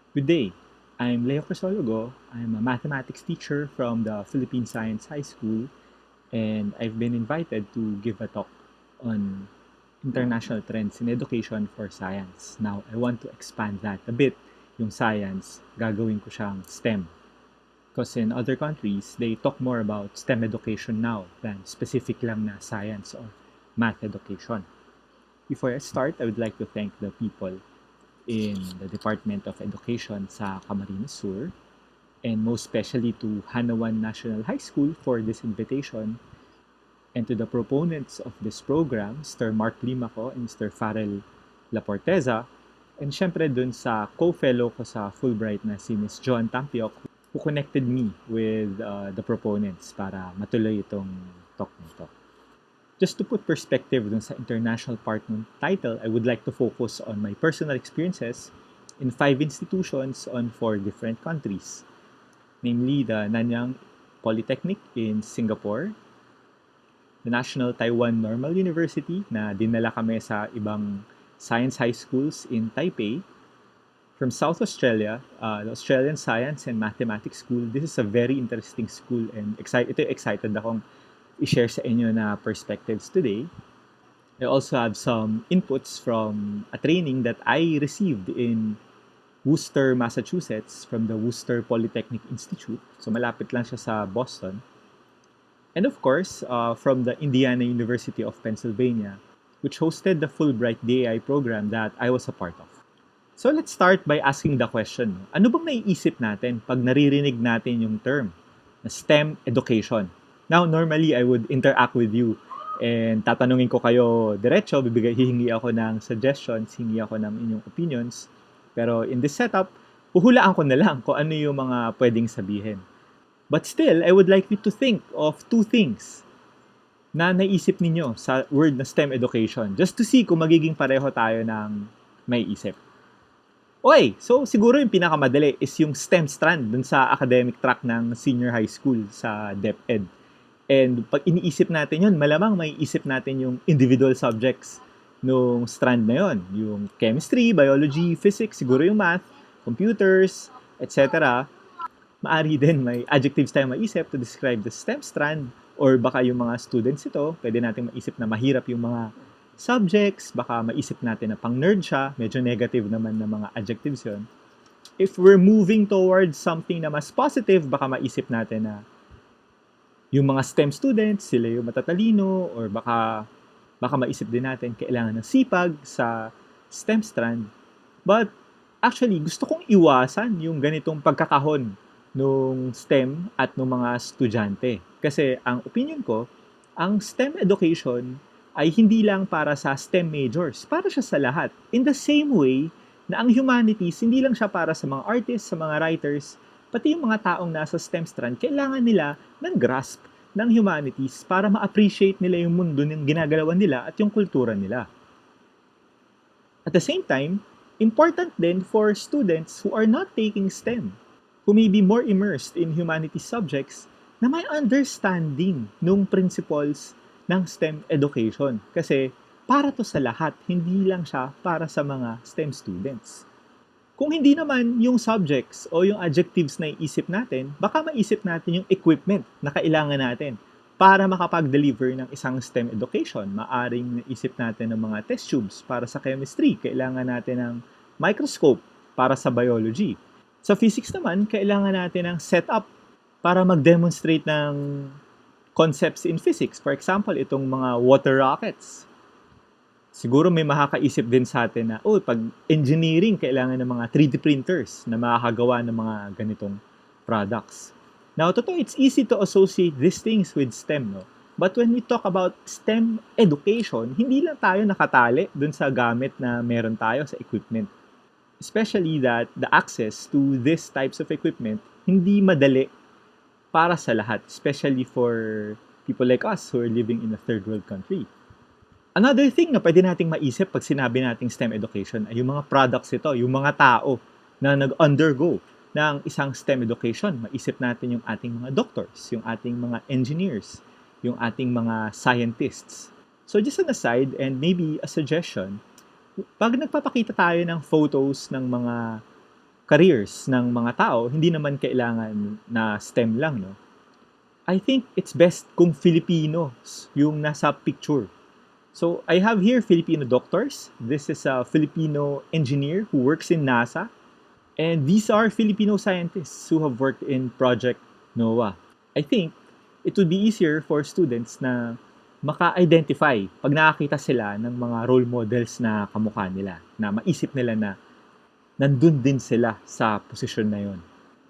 Good day. I'm Leo Crisologo. I'm a mathematics teacher from the Philippine Science High School, and I've been invited to give a talk on international trends in education for science. Now, I want to expand that a bit. Yung science, gagawin ko siyang STEM. Because in other countries, they talk more about STEM education now than specific lang na science or math education. Before I start, I would like to thank the people in the Department of Education sa Camarines Sur, and most especially to Hanawan National High School for this invitation, and to the proponents of this program, Mr. Mark Limaco and Mr. Farrell Laporteza, and syempre dun sa co-fellow ko sa Fulbright na si Ms. Joan Tampiok, who connected me with the proponents para matuloy itong talk nito. Just to put perspective dun sa international part ng title, I would like to focus on my personal experiences in 5 institutions on 4 different countries. Namely, the Nanyang Polytechnic in Singapore, the National Taiwan Normal University na dinala kami sa ibang science high schools in Taipei. From South Australia, the Australian Science and Mathematics School. This is a very interesting school and excited akong i-share sa inyo na perspectives today. I also have some inputs from a training that I received in Worcester, Massachusetts from the Worcester Polytechnic Institute. So malapit lang siya sa Boston. And of course, from the Indiana University of Pennsylvania, which hosted the Fulbright DAI program that I was a part of. So let's start by asking the question, ano bang naiisip natin pag naririnig natin yung term na STEM education? Now, normally, I would interact with you and tatanungin ko kayo diretso, hihingi ako ng suggestions, hingi ako ng inyong opinions. Pero in this setup, huhulaan ko na lang kung ano yung mga pwedeng sabihin. But still, I would like you to think of 2 things na naisip ninyo sa word na STEM education just to see kung magiging pareho tayo ng may isip. Okay, so siguro yung pinakamadali is yung STEM strand dun sa academic track ng senior high school sa DepEd. And pag iniisip natin yun, malamang may isip natin yung individual subjects nung strand na yun. Yung chemistry, biology, physics, siguro yung math, computers, etc. Maari din may adjectives tayo maisip to describe the STEM strand, or baka yung mga students ito, pwede natin maisip na mahirap yung mga subjects, baka maisip natin na pang nerd siya, medyo negative naman na mga adjectives yun. If we're moving towards something na mas positive, baka maisip natin na yung mga STEM students, sila yung matatalino, or baka maisip din natin kailangan ng sipag sa STEM strand. But actually, gusto kong iwasan yung ganitong pagkakahon nung STEM at nung mga estudyante. Kasi ang opinion ko, ang STEM education ay hindi lang para sa STEM majors, para siya sa lahat. In the same way na ang humanities, hindi lang siya para sa mga artists, sa mga writers, pati yung mga taong nasa STEM strand, kailangan nila ng grasp ng humanities para ma-appreciate nila yung mundo ng ginagalawan nila at yung kultura nila. At the same time, important din for students who are not taking STEM, who may be more immersed in humanities subjects, na may understanding nung principles ng STEM education. Kasi para to sa lahat, hindi lang siya para sa mga STEM students. Kung hindi naman yung subjects o yung adjectives na iisip natin, baka maisip natin yung equipment na kailangan natin para makapag-deliver ng isang STEM education. Maaring naisip natin ng mga test tubes para sa chemistry. Kailangan natin ng microscope para sa biology. Sa physics naman, kailangan natin ng setup para mag-demonstrate ng concepts in physics. For example, itong mga water rockets. Siguro may makakaisip din sa atin na, pag engineering, kailangan ng mga 3D printers na makakagawa ng mga ganitong products. Now, totoo, it's easy to associate these things with STEM, no? But when we talk about STEM education, hindi lang tayo nakatali dun sa gamit na meron tayo sa equipment. Especially that the access to these types of equipment, hindi madali para sa lahat, especially for people like us who are living in a third world country. Another thing na pwede nating maisip pag sinabi nating STEM education ay yung mga products ito, yung mga tao na nag-undergo ng isang STEM education. Maisip natin yung ating mga doctors, yung ating mga engineers, yung ating mga scientists. So just an aside and maybe a suggestion, pag nagpapakita tayo ng photos ng mga careers ng mga tao, hindi naman kailangan na STEM lang, no? I think it's best kung Filipinos yung nasa picture. So, I have here Filipino doctors. This is a Filipino engineer who works in NASA. And these are Filipino scientists who have worked in Project NOAA. I think it would be easier for students na maka-identify pag nakakita sila ng mga role models na kamukha nila, na maisip nila na nandun din sila sa posisyon na yon.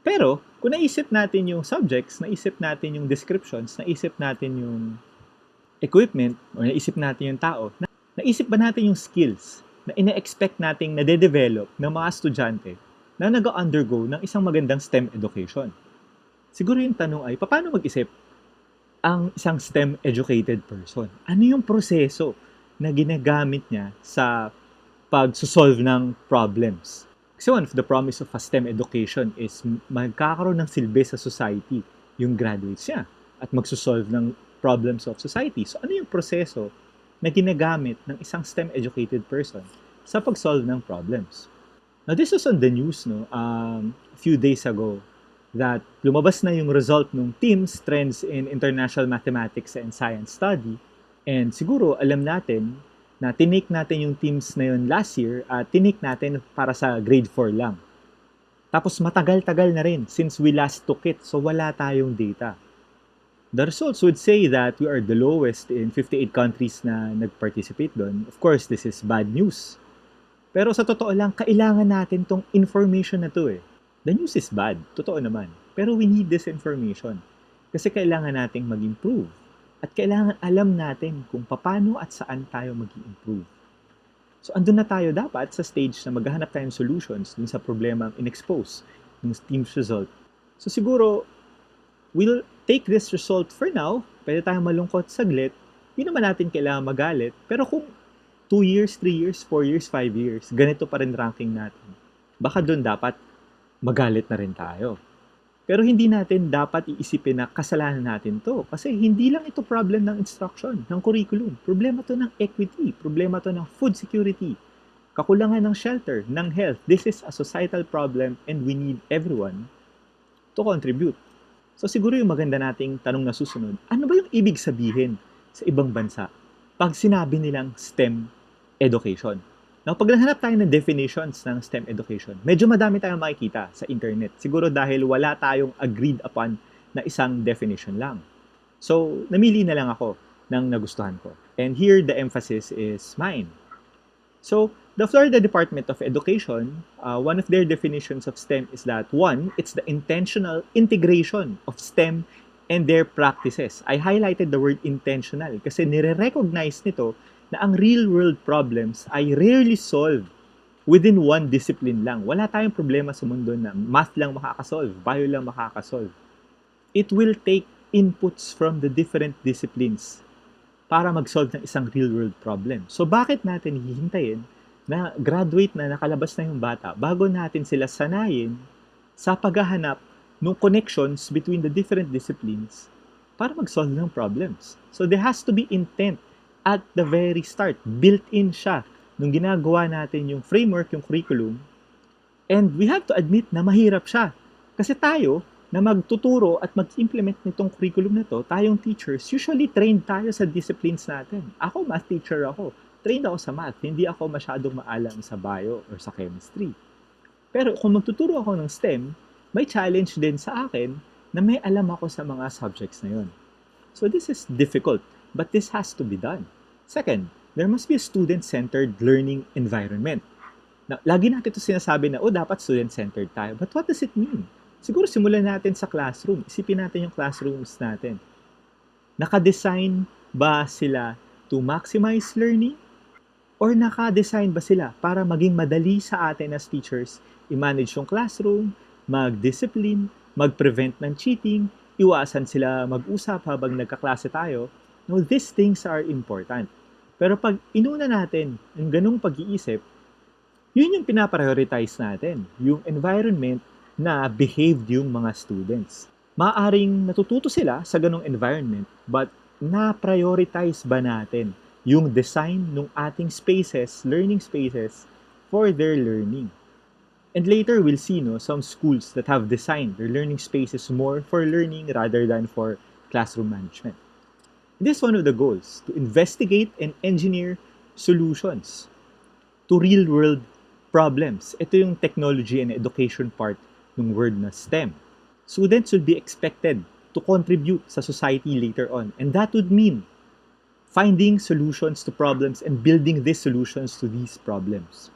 Pero, kung naisip natin yung subjects, naisip natin yung descriptions, naisip natin yung equipment, o naisip natin yung tao, naisip ba natin yung skills na ina-expect nating nade-develop ng mga estudyante na nag-undergo ng isang magandang STEM education? Siguro yung tanong ay, paano mag-isip ang isang STEM-educated person? Ano yung proseso na ginagamit niya sa pag-solve ng problems? Kasi one of the promise of a STEM education is magkakaroon ng silbi sa society yung graduates niya at magsosolve ng problems of society. So ano yung proseso na ginagamit ng isang STEM-educated person sa pag-solve ng problems? Now, this was on the news a few days ago that lumabas na yung result ng TIMSS, Trends in International Mathematics and Science Study. And siguro alam natin na tinake natin yung TIMSS na yun last year at tinake natin para sa grade 4 lang. Tapos matagal-tagal na rin since we last took it, so wala tayong data. The results would say that we are the lowest in 58 countries na nag-participate doon. Of course, this is bad news. Pero sa totoo lang, kailangan natin tong information na to eh. The news is bad, totoo naman. Pero we need this information. Kasi kailangan nating mag-improve. At kailangan alam natin kung paano at saan tayo mag-improve. So andun na tayo dapat sa stage na maghahanap tayo ng solutions dun sa problema ang in-expose ng TIMSS result. So siguro, we'll take this result for now. Pwede tayong malungkot saglit. Hindi naman natin kailangan magalit. Pero kung 2 years, 3 years, 4 years, 5 years, ganito pa rin ranking natin. Baka doon dapat magalit na rin tayo. Pero hindi natin dapat iisipin na kasalanan natin to. Kasi hindi lang ito problem ng instruction, ng curriculum. Problema to ng equity. Problema to ng food security. Kakulangan ng shelter, ng health. This is a societal problem and we need everyone to contribute. So siguro yung maganda nating tanong na susunod, ano ba yung ibig sabihin sa ibang bansa pag sinabi nilang STEM education? Now, pag nahanap tayo ng definitions ng STEM education, medyo madami tayong makikita sa internet. Siguro dahil wala tayong agreed upon na isang definition lang. So, namili na lang ako ng nagustuhan ko. And here, the emphasis is mine. So, the Florida Department of Education, one of their definitions of STEM is that, one, it's the intentional integration of STEM and their practices. I highlighted the word intentional kasi nire-recognize nito na ang real-world problems ay rarely solved within one discipline lang. Wala tayong problema sa mundo na math lang makakasolve, bio lang makakasolve. It will take inputs from the different disciplines para mag-solve ng isang real-world problem. So bakit natin hihintayin na graduate na, nakalabas na yung bata bago natin sila sanayin sa paghahanap ng connections between the different disciplines para mag-solve ng problems? So there has to be intent at the very start. Built-in siya nung ginagawa natin yung framework, yung curriculum. And we have to admit na mahirap siya. Kasi tayo, na magtuturo at mag-implement nitong curriculum na to, tayong teachers, usually trained tayo sa disciplines natin. Ako, math teacher ako. Trained ako sa math. Hindi ako masyadong maalam sa bio or sa chemistry. Pero kung magtuturo ako ng STEM, may challenge din sa akin na may alam ako sa mga subjects na yun. So this is difficult. But this has to be done. Second, there must be a student-centered learning environment. Now, lagi natin ito sinasabi na, dapat student-centered tayo. But what does it mean? Siguro simulan natin sa classroom. Isipin natin yung classrooms natin. Naka-design ba sila to maximize learning? Or naka-design ba sila para maging madali sa atin as teachers i-manage yung classroom, mag-discipline, mag-prevent ng cheating, iwasan sila mag-usap habang nagkaklase tayo? No, these things are important. Pero pag inuna natin ang ganung pag-iisip, yun yung pinaprioritize natin. Yung environment na behaved yung mga students. Maaring natututo sila sa ganung environment, but na-prioritize ba natin yung design ng ating spaces, learning spaces, for their learning? And later, we'll see some schools that have designed their learning spaces more for learning rather than for classroom management. This is one of the goals, to investigate and engineer solutions to real-world problems. Ito yung technology and education part ng word na STEM. Students will be expected to contribute sa society later on. And that would mean finding solutions to problems and building these solutions to these problems.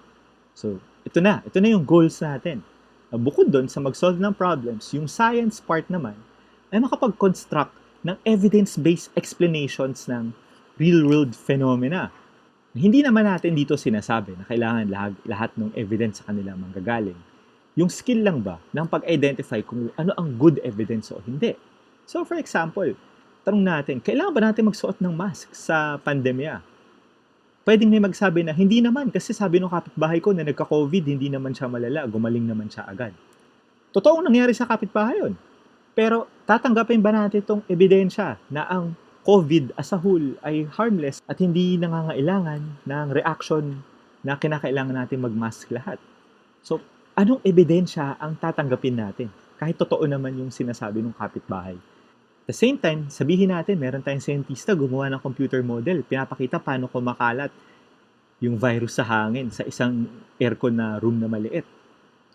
So, ito na yung goals natin. Bukod doon sa mag-solve ng problems, yung science part naman ay makapag-construct ng evidence-based explanations ng real-world phenomena. Hindi naman natin dito sinasabi na kailangan lahat ng evidence sa kanila manggagaling. Yung skill lang ba ng pag-identify kung ano ang good evidence o hindi. So for example, tanong natin, kailangan ba natin magsuot ng mask sa pandemya? Pwedeng may magsabi na hindi naman kasi sabi ng kapitbahay ko na nagka-COVID, hindi naman siya malala, gumaling naman siya agad. Totoong nangyari sa kapitbahay yun. Pero tatanggapin ba natin itong ebidensya na ang COVID as a whole ay harmless at hindi nangangailangan ng reaction na kinakailangan natin mag-mask lahat? So, anong ebidensya ang tatanggapin natin? Kahit totoo naman yung sinasabi ng kapitbahay. At the same time, sabihin natin, meron tayong scientista gumawa ng computer model, pinapakita paano kumakalat yung virus sa hangin sa isang aircon na room na maliit.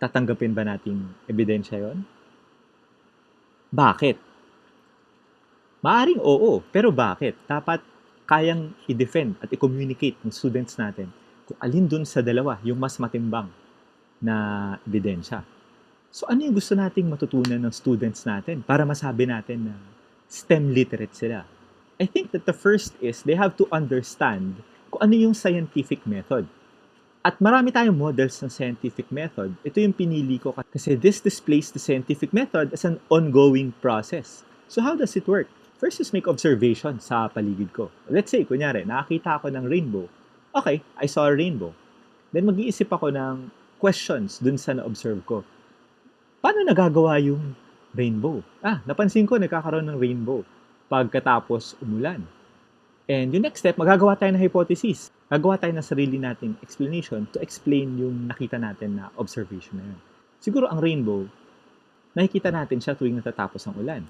Tatanggapin ba nating ebidensya yon? Bakit? Maaring oo, pero bakit? Dapat kayang i-defend at i-communicate ng students natin kung alin dun sa dalawa yung mas matimbang na ebidensya. So ano yung gusto nating matutunan ng students natin para masabi natin na STEM literate sila? I think that the first is they have to understand kung ano yung scientific method. At marami tayong models ng scientific method. Ito yung pinili ko kasi this displays the scientific method as an ongoing process. So how does it work? First is make observation sa paligid ko. Let's say, kunyari, nakakita ako ng rainbow. Okay, I saw a rainbow. Then mag-iisip ako ng questions dun sa na-observe ko. Paano nagagawa yung rainbow? Napansin ko nagkakaroon ng rainbow pagkatapos umulan. And yung next step, magagawa tayo ng hypothesis. Gagawa tayo ng sarili nating explanation to explain yung nakita natin na observation na yun. Siguro ang rainbow, nakikita natin siya tuwing natatapos ang ulan.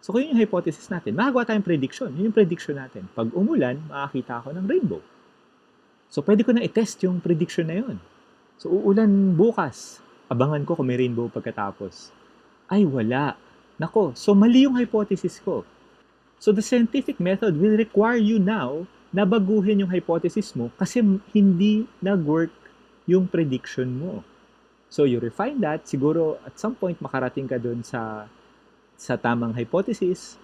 So kung yun yung hypothesis natin, magagawa tayong prediction. Yun yung prediction natin. Pag umulan, makakita ako ng rainbow. So pwede ko na i-test yung prediction na yun. So uulan bukas. Abangan ko kung may rainbow pagkatapos. Ay, wala. Nako, so mali yung hypothesis ko. So the scientific method will require you now na baguhin yung hypothesis mo kasi hindi nag-work yung prediction mo. So you refine that, siguro at some point makarating ka dun sa tamang hypothesis,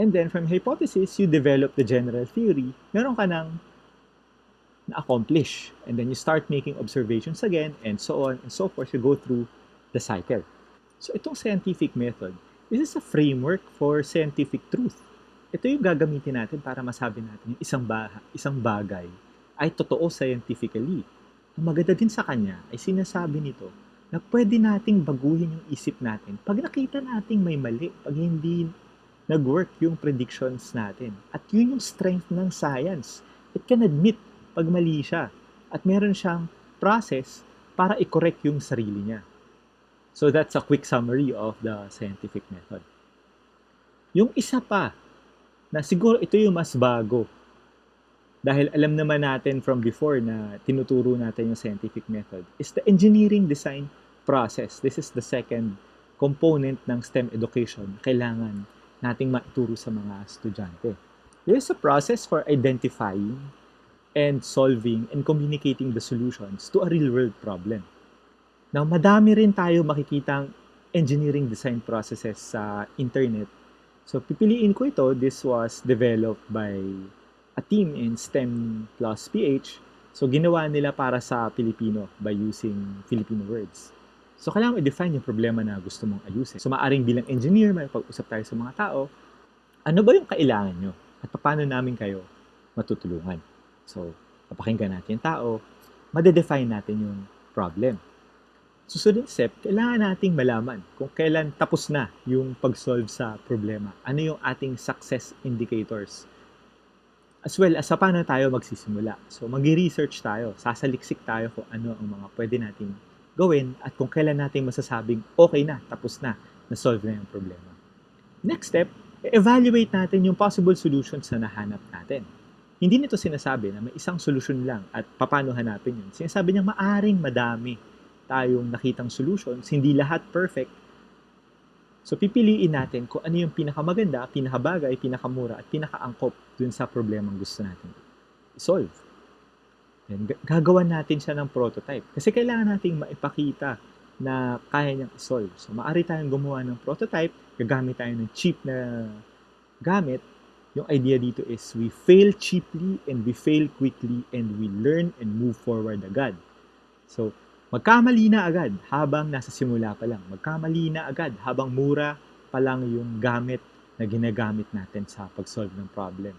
and then from hypothesis, you develop the general theory, meron ka nang na-accomplish. And then you start making observations again, and so on and so forth. You go through the cycle. So itong scientific method, this is a framework for scientific truth. Ito yung gagamitin natin para masabi natin yung isang bagay ay totoo scientifically. Ang maganda din sa kanya ay sinasabi nito na pwede nating baguhin yung isip natin pag nakita nating may mali, pag hindi nag-work yung predictions natin. At yun yung strength ng science. It can admit pag mali siya. At meron siyang process para i-correct yung sarili niya. So that's a quick summary of the scientific method. Yung isa pa, na siguro ito yung mas bago. Dahil alam naman natin from before na tinuturo natin yung scientific method, is the engineering design process. This is the second component ng STEM education kailangan nating maituro sa mga estudyante. There is a process for identifying and solving and communicating the solutions to a real-world problem. Now, madami rin tayo makikitang engineering design processes sa internet. So, pipiliin ko ito. This was developed by a team in STEM plus PH. So, ginawa nila para sa Filipino by using Filipino words. So, kailangan i-define yung problema na gusto mong ayusin. So, maaring bilang engineer, may pag-usap tayo sa mga tao. Ano ba yung kailangan nyo? At paano namin kayo matutulungan? So, papakinggan natin yung tao, madedefine natin yung problem. Susunod step, kailangan nating malaman kung kailan tapos na yung pag-solve sa problema. Ano yung ating success indicators? As well as sa paano tayo magsisimula. So, mag-research tayo, sasaliksik tayo kung ano ang mga pwede nating gawin at kung kailan natin masasabing okay na, tapos na, na-solve na yung problema. Next step, evaluate natin yung possible solutions na nahanap natin. Hindi nito sinasabi na may isang solution lang at paano hanapin yun. Sinasabi niya maaring madami tayong nakitang solutions, hindi lahat perfect. So pipiliin natin kung ano yung pinakamaganda, pinakabagay, pinakamura at pinakaangkop dun sa problemang gusto natin i-solve. Then, gagawan natin siya ng prototype. Kasi kailangan nating maipakita na kaya niyang i-solve. So, maaari tayong gumawa ng prototype, gagamit tayo ng cheap na gamit. Yung idea dito is we fail cheaply and we fail quickly and we learn and move forward agad. So, magkamali na agad habang nasa simula pa lang. Magkamali na agad habang mura pa lang yung gamit na ginagamit natin sa pag-solve ng problem.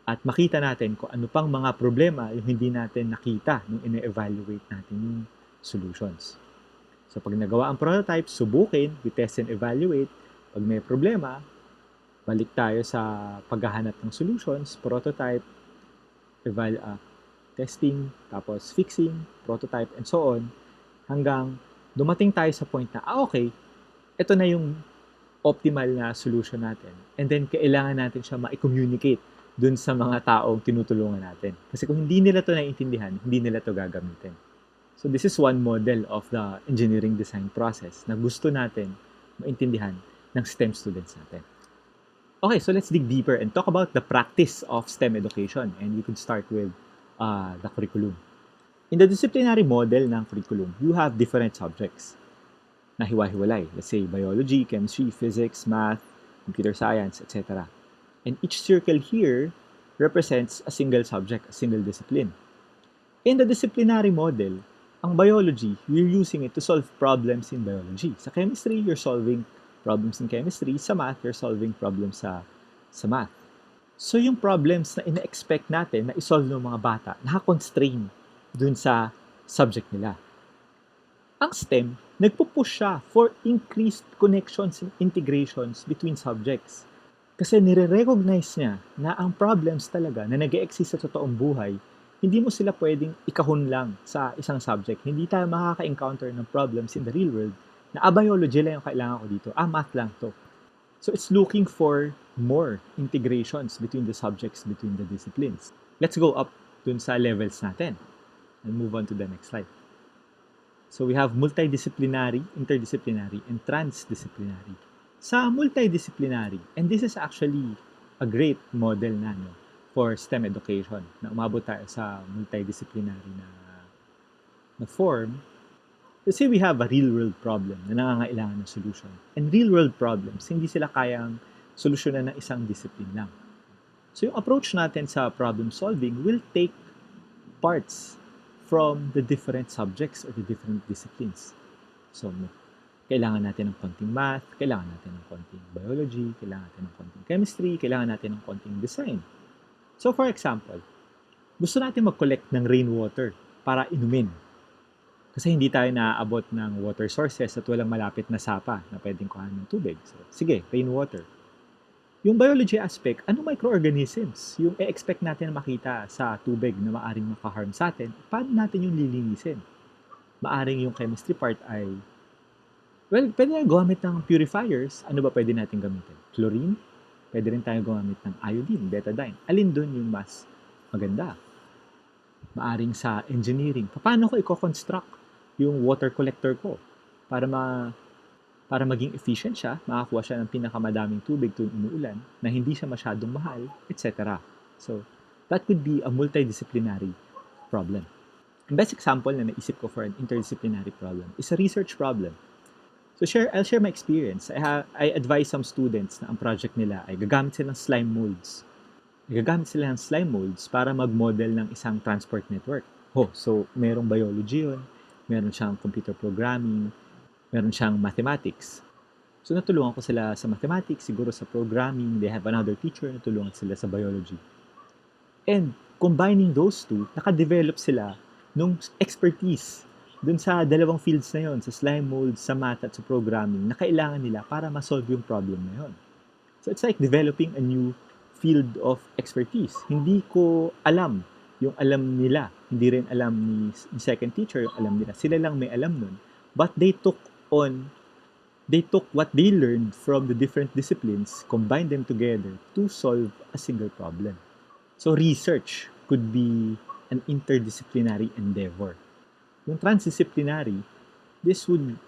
At makita natin kung ano pang mga problema yung hindi natin nakita nung ine-evaluate natin yung solutions. So pag nagawa ang prototype, subukin, we test and evaluate. Pag may problema, balik tayo sa paghahanap ng solutions, prototype, testing, tapos fixing, prototype, and so on, hanggang dumating tayo sa point na, okay, ito na yung optimal na solution natin. And then, kailangan natin siya ma-communicate dun sa mga taong tinutulungan natin. Kasi kung hindi nila to naiintindihan, hindi nila to gagamitin. So this is one model of the engineering design process na gusto natin maintindihan ng STEM students natin. Okay, so let's dig deeper and talk about the practice of STEM education. And we could start with the curriculum. In the disciplinary model ng curriculum, you have different subjects na hiwa-hiwalay. Let's say biology, chemistry, physics, math, computer science, etc. And each circle here represents a single subject, a single discipline. In the disciplinary model, ang biology, we're using it to solve problems in biology. Sa chemistry, you're solving problems in chemistry. Sa math, you're solving problems sa math. So yung problems na ina-expect natin na isolve ng mga bata, naka-constrain dun sa subject nila. Ang STEM, nagpo-push siya for increased connections and integrations between subjects. Kasi nire-recognize niya na ang problems talaga na nag-e-exist sa totoong buhay, hindi mo sila pwedeng ikahon lang sa isang subject. Hindi tayo makaka-encounter ng problems in the real world na biology lang yung kailangan ko dito. Math lang to. So it's looking for more integrations between the subjects, between the disciplines. Let's go up dun sa levels natin and move on to the next slide. So we have multidisciplinary, interdisciplinary, and transdisciplinary. Sa multidisciplinary, and this is actually a great model na for STEM education, na umabot tayo sa multidisciplinary na form. Kasi we have a real-world problem na nangangailangan ng solution. And real-world problems, hindi sila kayang solusyonan ng isang discipline lang. So yung approach natin sa problem solving will take parts from the different subjects or the different disciplines. So kailangan natin ng konting math, kailangan natin ng konting biology, kailangan natin ng konting chemistry, kailangan natin ng konting design. So for example, gusto natin mag-collect ng rainwater para inumin. Kasi hindi tayo naaabot ng water sources at walang malapit na sapa na pwedeng kuhanin ng tubig. So, sige, rainwater. Yung biology aspect, ano microorganisms yung e-expect natin na makita sa tubig na maaring makaharm sa atin? Paano natin yung lilinisin? Maaring yung chemistry part ay pwede na gumamit ng purifiers. Ano ba pwede natin gamitin? Chlorine? Pwede rin tayo gumamit ng iodine, betadine. Alin doon yung mas maganda? Maaring sa engineering. Paano ko i-construct yung water collector ko para maging efficient siya, makakuha siya ng pinakamadaming tubig tuwing umuulan, na hindi siya masyadong mahal, etc. So, that could be a multidisciplinary problem. Ang best example na naisip ko for an interdisciplinary problem is a research problem. So I'll share my experience. I advise some students na ang project nila ay gagamit sila ng slime molds. Gagamit sila ng slime molds para mag-model ng isang transport network. So merong biology yun, meron siyang computer programming, meron siyang mathematics. So natulungan ko sila sa mathematics, siguro sa programming, they have another teacher, natulungan sila sa biology. And combining those two, naka-develop sila nung expertise dun sa dalawang fields na yon, sa slime mold, sa math at sa programming, na kailangan nila para ma-solve yung problem na yon. So it's like developing a new field of expertise. Hindi ko alam yung alam nila Hindi rin alam ni second teacher yung alam nila. Sila lang may alam nun. But they took what they learned from the different disciplines, combined them together to solve a single problem. So research could be an interdisciplinary endeavor. Yung transdisciplinary, this would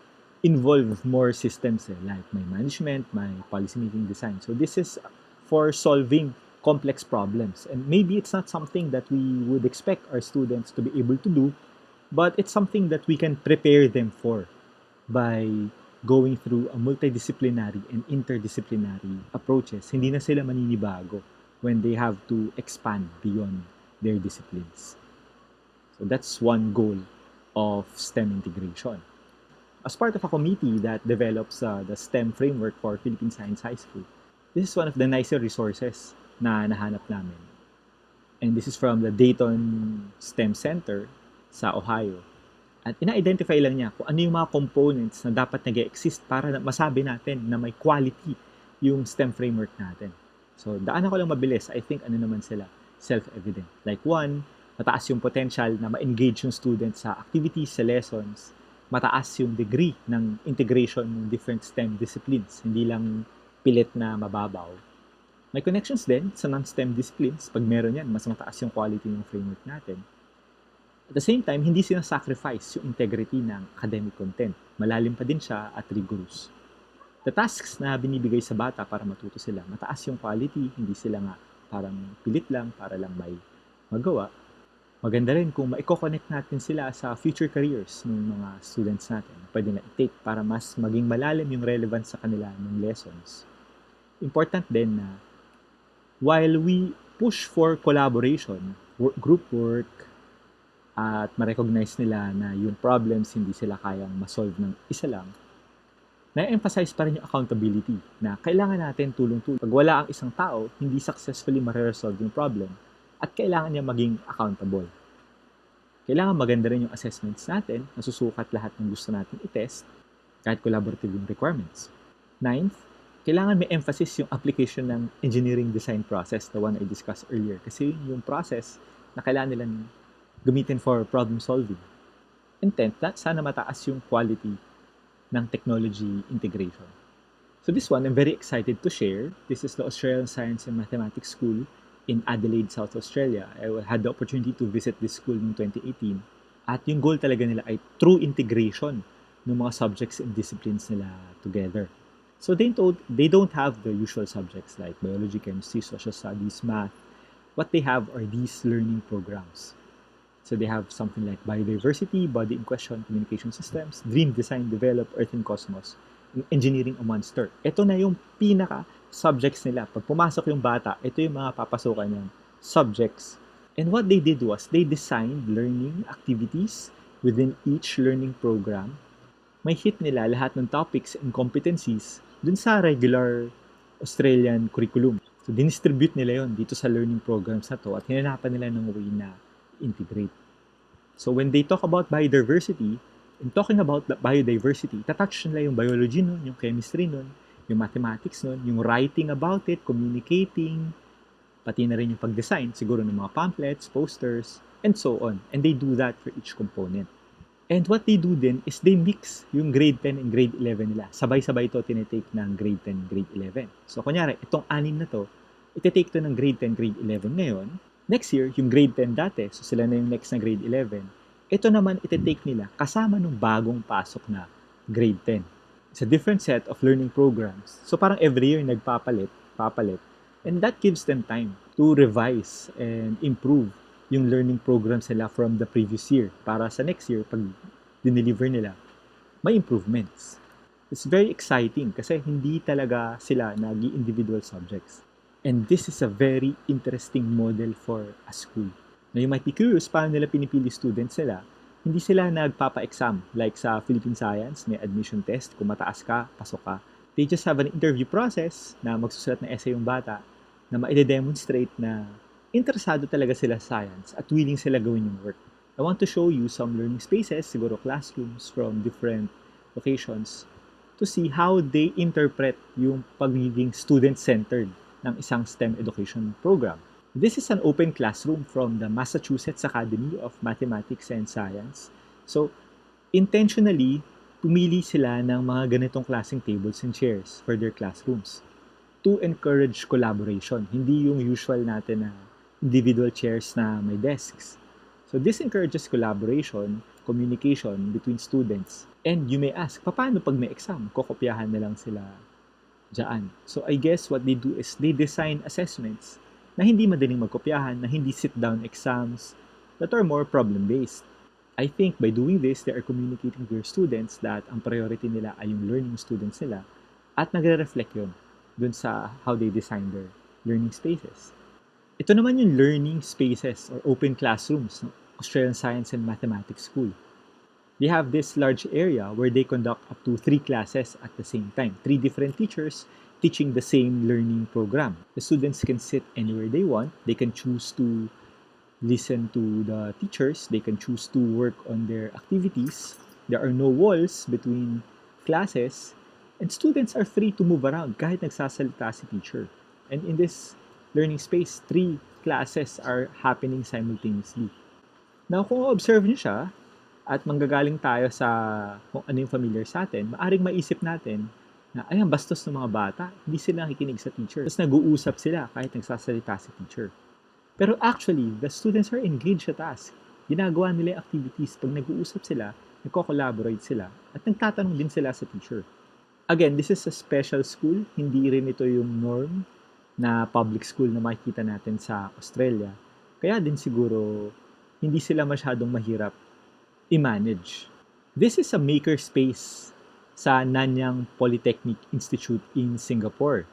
involve more systems like my management, my policymaking design. So this is for solving complex problems. And maybe it's not something that we would expect our students to be able to do, but it's something that we can prepare them for by going through a multidisciplinary and interdisciplinary approaches. Hindi na sila maninibago when they have to expand beyond their disciplines. So that's one goal of STEM integration. As part of a committee that develops the STEM framework for Philippine Science High School, this is one of the nicer resources na nahanap namin. And this is from the Dayton STEM Center sa Ohio. At ina-identify lang niya kung ano yung mga components na dapat nag-exist para masabi natin na may quality yung STEM framework natin. So, daan ako lang mabilis. I think ano naman sila, self-evident. Like one, mataas yung potential na ma-engage yung students sa activities, sa lessons. Mataas yung degree ng integration ng different STEM disciplines. Hindi lang pilit na mababaw. May connections din sa non-STEM disciplines. Pag meron yan, mas mataas yung quality ng framework natin. At the same time, hindi sinasacrifice yung integrity ng academic content. Malalim pa din siya at rigorous. The tasks na binibigay sa bata para matuto sila, mataas yung quality, hindi sila nga parang pilit lang para lang may magawa. Maganda rin kung maiko-connect natin sila sa future careers ng mga students natin. Pwede na i-take para mas maging malalim yung relevance sa kanila ng lessons. Important din na while we push for collaboration, group work, at ma-recognize nila na yung problems hindi sila kayang ma-solve ng isa lang, na-emphasize pa rin yung accountability na kailangan natin tulong-tulong. Pag wala ang isang tao, hindi successfully ma-resolve yung problem at kailangan niya maging accountable. Kailangan maganda rin yung assessments natin, nasusukat lahat ng gusto natin i-test, kahit collaborative yung requirements. Ninth, kailangan may emphasis yung application ng engineering design process, the one I discussed earlier. Kasi yung process na kailangan nilang gamitin for problem solving. And 10th, sana mataas yung quality ng technology integration. So this one, I'm very excited to share. This is the Australian Science and Mathematics School in Adelaide, South Australia. I had the opportunity to visit this school in 2018. At yung goal talaga nila ay true integration ng mga subjects and disciplines nila together. So they don't have the usual subjects like biology, chemistry, social studies, math. What they have are these learning programs. So they have something like biodiversity, body in question, communication systems, dream, design, develop, earth and cosmos, engineering a monster. Ito na yung pinaka-subjects nila. Pag pumasok yung bata, ito yung mga papasukan ng subjects. And what they did was, they designed learning activities within each learning program. May hit nila lahat ng topics and competencies dun sa regular Australian curriculum. So, dinistribute nila yon dito sa learning programs na to at hinanapan nila ng way na integrate. So when they talk about biodiversity, in talking about biodiversity, tatouch nila yung biology nun, yung chemistry nun, yung mathematics nun, yung writing about it, communicating, pati na rin yung pag-design, siguro ng mga pamphlets, posters, and so on. And they do that for each component. And what they do then is they mix yung grade 10 and grade 11 nila. Sabay-sabay ito tinitake ng grade 10 and grade 11. So kunyari, itong anim na to, ititake to ng grade 10, grade 11 ngayon. Next year, yung grade 10 dati, so sila na yung next na grade 11, ito naman iti-take nila kasama nung bagong pasok na grade 10. It's a different set of learning programs. So parang every year papalit. And that gives them time to revise and improve yung learning programs nila from the previous year. Para sa next year, pag dineliver nila, may improvements. It's very exciting kasi hindi talaga sila nag-individual subjects. And this is a very interesting model for a school. Now, you might be curious paano nila pinipili students nila. Hindi sila nagpapa-exam. Like sa Philippine Science, may admission test. Kung mataas ka, pasok ka. They just have an interview process na magsusulat ng essay yung bata na ma-demonstrate na interesado talaga sila sa science at willing sila gawin yung work. I want to show you some learning spaces, siguro classrooms from different locations, to see how they interpret yung pagiging student-centered ng isang STEM education program. This is an open classroom from the Massachusetts Academy of Mathematics and Science. So, intentionally, pumili sila ng mga ganitong klaseng tables and chairs for their classrooms to encourage collaboration. Hindi yung usual natin na individual chairs na may desks. So this encourages collaboration, communication between students. And you may ask, paano pag may exam? Kokopyahan na lang sila dyan. So I guess what they do is they design assessments na hindi madaling magkopyahan, na hindi sit-down exams, that are more problem-based. I think by doing this, they are communicating to their students that ang priority nila ay yung learning students nila at nagre-reflect yun dun sa how they design their learning spaces. Ito naman yung learning spaces or open classrooms ng Australian Science and Mathematics School. They have this large area where they conduct up to 3 classes at the same time. 3 different teachers teaching the same learning program. The students can sit anywhere they want. They can choose to listen to the teachers. They can choose to work on their activities. There are no walls between classes. And students are free to move around kahit nagsasalita si teacher. And in this learning space, 3 classes are happening simultaneously. Now, kung observe niyo siya, at manggagaling tayo sa kung ano yung familiar sa atin, maaring maisip natin na ayan, bastos ng mga bata, hindi sila nakikinig sa teacher. Tapos nag-uusap sila kahit nagsasalita si teacher. Pero actually, the students are engaged sa task. Ginagawa nila yung activities. Pag nag-uusap sila, nagko-collaborate sila, at nagtatanong din sila sa teacher. Again, this is a special school. Hindi rin ito yung norm na public school na makikita natin sa Australia. Kaya din siguro, hindi sila masyadong mahirap i-manage. This is a makerspace sa Nanyang Polytechnic Institute in Singapore.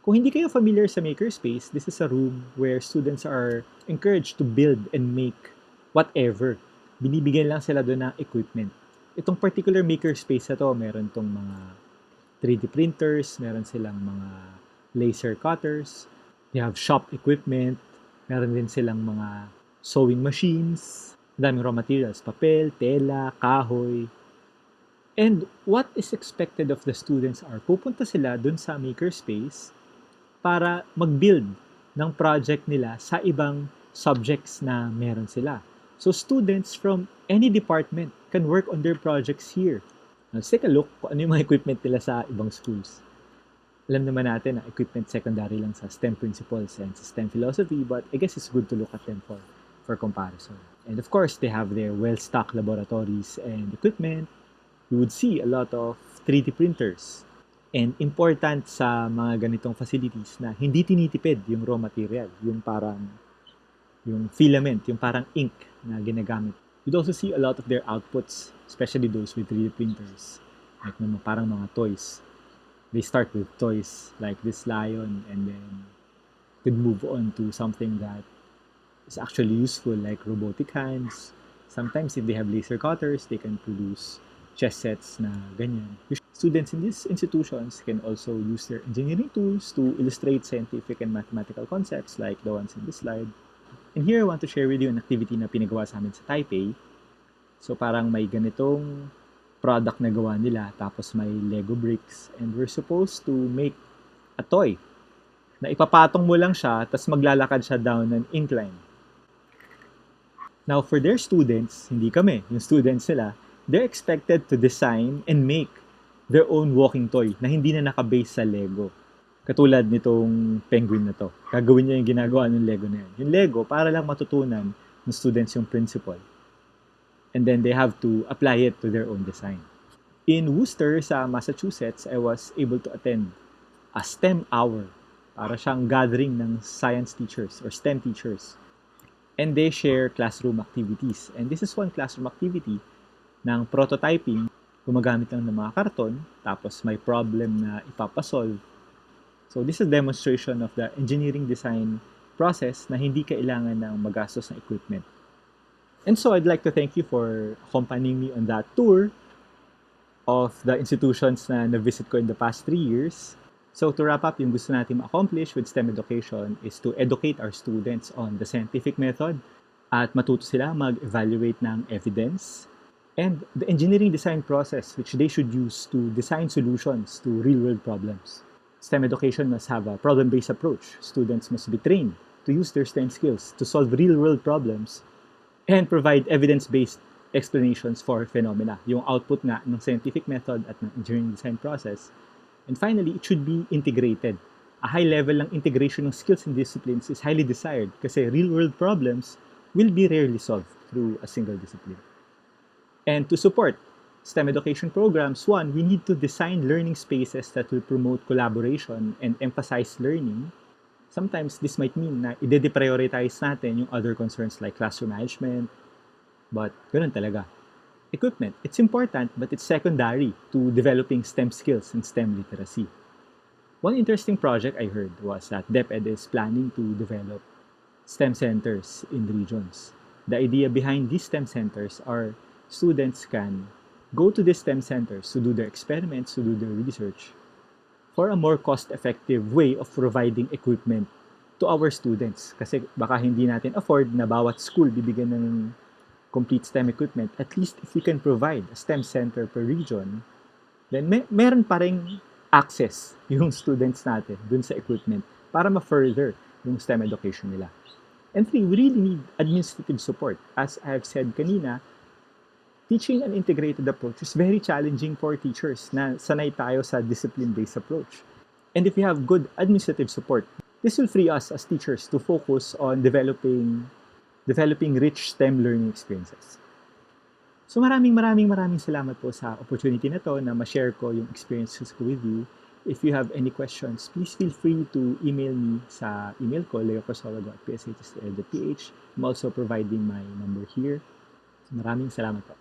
Kung hindi kayo familiar sa makerspace, this is a room where students are encouraged to build and make whatever. Binibigyan lang sila doon ng equipment. Itong particular makerspace na to, meron tong mga 3D printers, meron silang mga laser cutters, they have shop equipment, meron din silang mga sewing machines, daming raw materials, papel, tela, kahoy. And what is expected of the students are, pupunta sila dun sa makerspace para mag-build ng project nila sa ibang subjects na meron sila. So students from any department can work on their projects here. Let's take a look kung ano yung mga equipment nila sa ibang schools. Alam naman natin na equipment secondary lang sa STEM principles and sa STEM philosophy, but I guess it's good to look at them for comparison. And of course, they have their well-stocked laboratories and equipment. You would see a lot of 3D printers. And important sa mga ganitong facilities na hindi tinitipid yung raw material, yung filament, yung parang ink na ginagamit. You'd also see a lot of their outputs, especially those with 3D printers, like parang mga toys. They start with toys like this lion and then could move on to something that is actually useful, like robotic hands. Sometimes if they have laser cutters, they can produce chess sets na ganyan. Students in these institutions can also use their engineering tools to illustrate scientific and mathematical concepts like the ones in this slide. And here I want to share with you an activity na pinagawa sa amin sa Taipei. So parang may ganitong product na gawa nila, tapos may Lego bricks, and we're supposed to make a toy na ipapatong mo lang siya, tapos maglalakad siya down an incline. Now, for their students, hindi kami, yung students nila, they're expected to design and make their own walking toy na hindi na nakabase sa Lego. Katulad nitong penguin na to. Gagawin niya yung ginagawa ng Lego na yun. Yung Lego, para lang matutunan ng students yung principle. And then they have to apply it to their own design. In Worcester, sa Massachusetts, I was able to attend a STEM hour. Para siyang gathering ng science teachers or STEM teachers. And they share classroom activities. And this is one classroom activity ng prototyping. Gumagamit lang ng mga karton, tapos may problem na ipapasolve. So this is a demonstration of the engineering design process na hindi kailangan ng magastos na equipment. And so I'd like to thank you for accompanying me on that tour of the institutions na na-visit ko in the past 3 years. So to wrap up, yung gusto natin ma-accomplish with STEM education is to educate our students on the scientific method at matuto sila mag-evaluate ng evidence and the engineering design process which they should use to design solutions to real-world problems. STEM education must have a problem-based approach. Students must be trained to use their STEM skills to solve real-world problems and provide evidence-based explanations for phenomena, yung output nga ng scientific method at ng engineering design process. And finally, it should be integrated. A high level ng integration ng skills and disciplines is highly desired kasi real-world problems will be rarely solved through a single discipline. And to support STEM education programs, one, we need to design learning spaces that will promote collaboration and emphasize learning. Sometimes this might mean na i-deprioritize natin yung other concerns like classroom management, but ganun talaga. Equipment, it's important but it's secondary to developing STEM skills and STEM literacy. One interesting project I heard was that DepEd is planning to develop STEM centers in regions. The idea behind these STEM centers are students can go to these STEM centers to do their experiments, to do their research, for a more cost-effective way of providing equipment to our students. Kasi baka hindi natin afford na bawat school bibigyan ng complete STEM equipment. At least if we can provide a STEM center per region, then meron pa rin access yung students natin dun sa equipment para ma-further yung STEM education nila. And three, we really need administrative support. As I have said kanina, teaching an integrated approach is very challenging for teachers na sanay tayo sa discipline-based approach. And if we have good administrative support, this will free us as teachers to focus on developing rich STEM learning experiences. So maraming salamat po sa opportunity na to na ma-share ko yung experiences ko with you. If you have any questions, please feel free to email me sa email ko, leocosologo@pshs.ph. I'm also providing my number here. So maraming salamat po.